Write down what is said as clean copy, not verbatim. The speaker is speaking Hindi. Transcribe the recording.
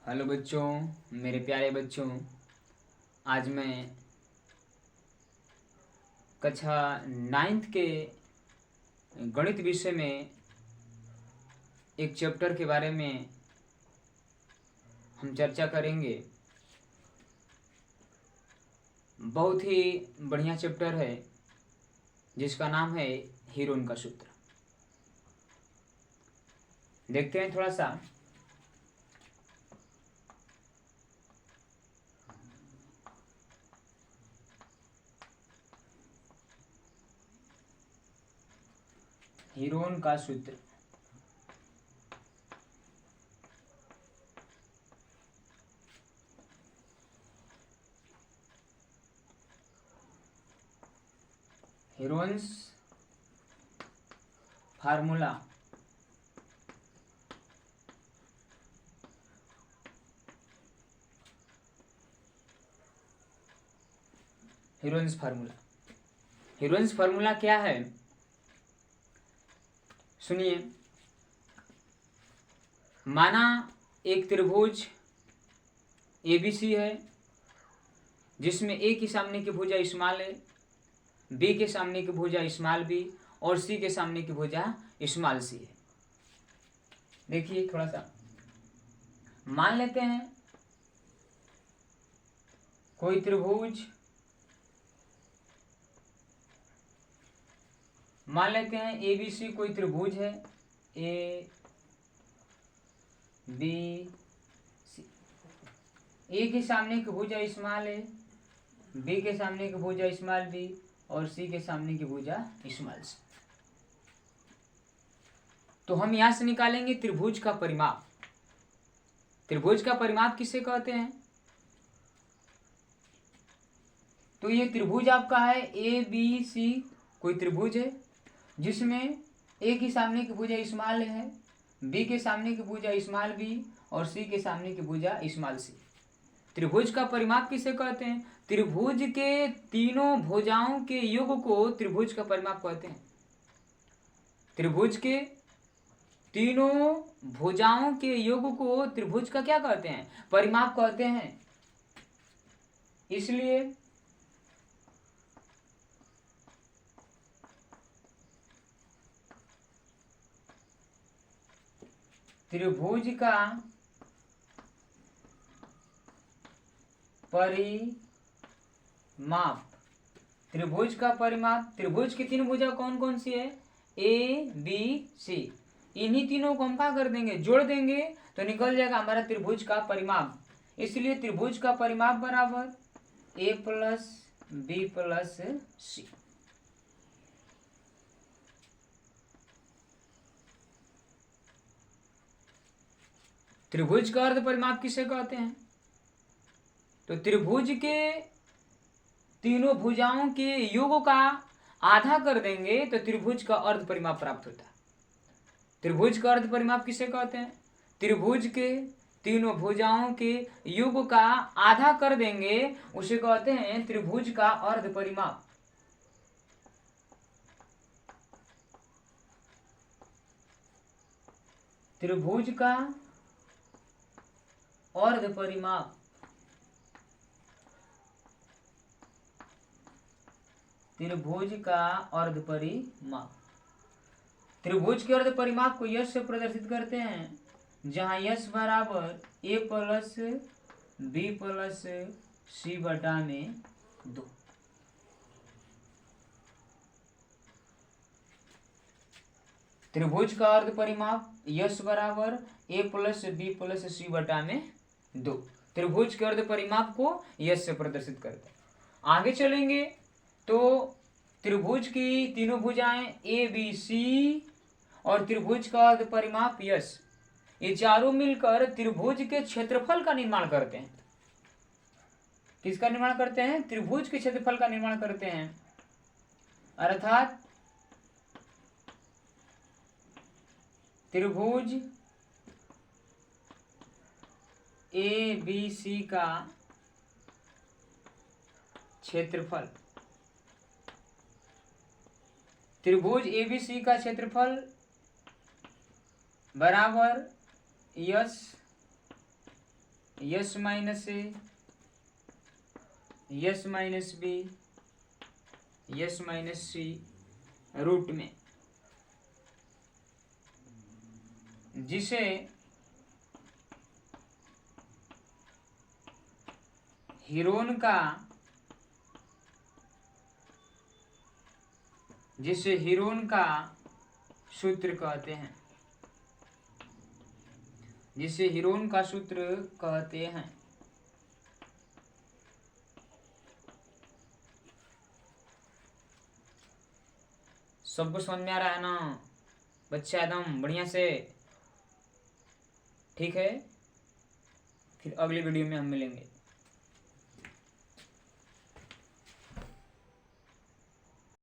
हेलो बच्चों, मेरे प्यारे बच्चों। आज मैं कक्षा 9th के गणित विषय में एक चैप्टर के बारे में हम चर्चा करेंगे। बहुत ही बढ़िया चैप्टर है जिसका नाम है हीरोन का सूत्र। देखते हैं थोड़ा सा। हीरोन का सूत्र। Heron's formula. Heron's formula. Heron's formula क्या है, सुनिए। माना एक त्रिभुज ABC है जिसमें A की सामने की भुजा स्मॉल है, B के सामने की भुजा स्मॉल B और C के सामने की भुजा स्मॉल C है। देखिए थोड़ा सा मान लेते हैं कोई त्रिभुज, मान लेते हैं ABC कोई त्रिभुज है ABC। A के सामने की भुजा स्मॉल है, B के सामने की भुजा स्मॉल B और C के सामने की भुजा स्मॉल C। तो हम यहां से निकालेंगे त्रिभुज का परिमाप। त्रिभुज का परिमाप किसे कहते हैं? तो ये त्रिभुज आपका है ABC, कोई त्रिभुज है जिसमें A की सामने की भुजा स्मॉल है, B के सामने की भुजा स्मॉल B और C के सामने की भुजा स्मॉल C। त्रिभुज का परिमाप किसे कहते हैं? त्रिभुज के तीनों भुजाओं के योग को त्रिभुज का परिमाप कहते हैं। त्रिभुज के तीनों भुजाओं के योग को त्रिभुज का क्या कहते हैं? परिमाप कहते हैं। इसलिए त्रिभुज का परिमाप, त्रिभुज का परिमाप, त्रिभुज की तीन भुजा कौन कौन सी है? ABC। इन्हीं तीनों को हम क्या कर देंगे? जोड़ देंगे तो निकल जाएगा हमारा त्रिभुज का परिमाप। इसलिए त्रिभुज का परिमाप बराबर A + B + C। त्रिभुज का अर्ध परिमाप किसे कहते हैं? तो त्रिभुज के तीनों भुजाओं के योग का आधा कर देंगे तो त्रिभुज का अर्ध परिमाप प्राप्त होता है। त्रिभुज का अर्ध परिमाप किसे कहते हैं? त्रिभुज के तीनों भुजाओं के योग का आधा कर देंगे उसे कहते हैं त्रिभुज का अर्ध परिमाप। त्रिभुज का अर्ध परिमाप, त्रिभुज का अर्ध परिमाप। त्रिभुज के अर्ध परिमाप को यश से प्रदर्शित करते हैं, जहां यश बराबर A + B + C बटा में 2। त्रिभुज का अर्ध परिमाप यश बराबर A + B + C बटा में 2। त्रिभुज के अर्ध परिमाप को यश से प्रदर्शित करते हैं। आगे चलेंगे तो त्रिभुज की तीनों भुजाएं ABC और त्रिभुज का अर्ध परिमाप यश, ये चारों मिलकर त्रिभुज के क्षेत्रफल का निर्माण करते हैं। किसका निर्माण करते हैं? त्रिभुज के क्षेत्रफल का निर्माण करते हैं। अर्थात त्रिभुज ABC का क्षेत्रफल, त्रिभुज ABC का क्षेत्रफल बराबर S S minus A, S minus B, S minus C root में, जिसे हीरोन का सूत्र कहते हैं, जिसे हीरोन का सूत्र कहते हैं। सबको समझ में आ रहा है ना बच्चा, एकदम बढ़िया से? ठीक है, फिर अगली वीडियो में हम मिलेंगे।